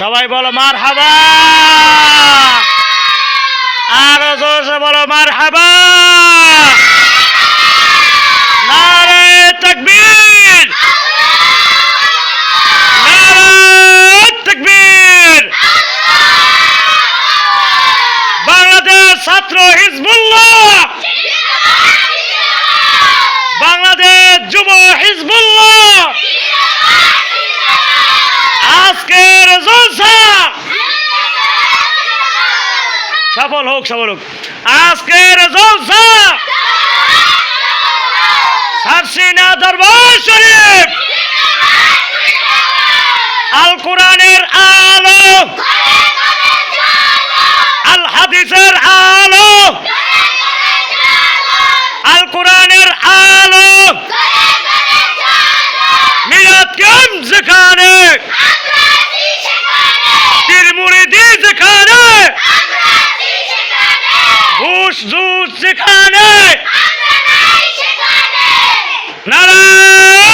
সবাই বলো মারহাবা, আরো জোরে বলো মারহাবা। নারে তাকবীর, নারে তাকবীর। বাংলাদেশ ছাত্র হিজবুল্লাহ, বাংলাদেশ যুব হিজবুল্লাহ, আজকের জলসা সফল হোক, সফল হোক। আজকের জলসা সারসিনা দরবার শরীফ, আল কোরআনের আলো, আল হাদিসের আলো, আল কোরআনের আলো, মিলাদ কেম যেখানে, পীর মুরিদি যেখানে, ঘুষ জুস যেখানে, নারায়ণ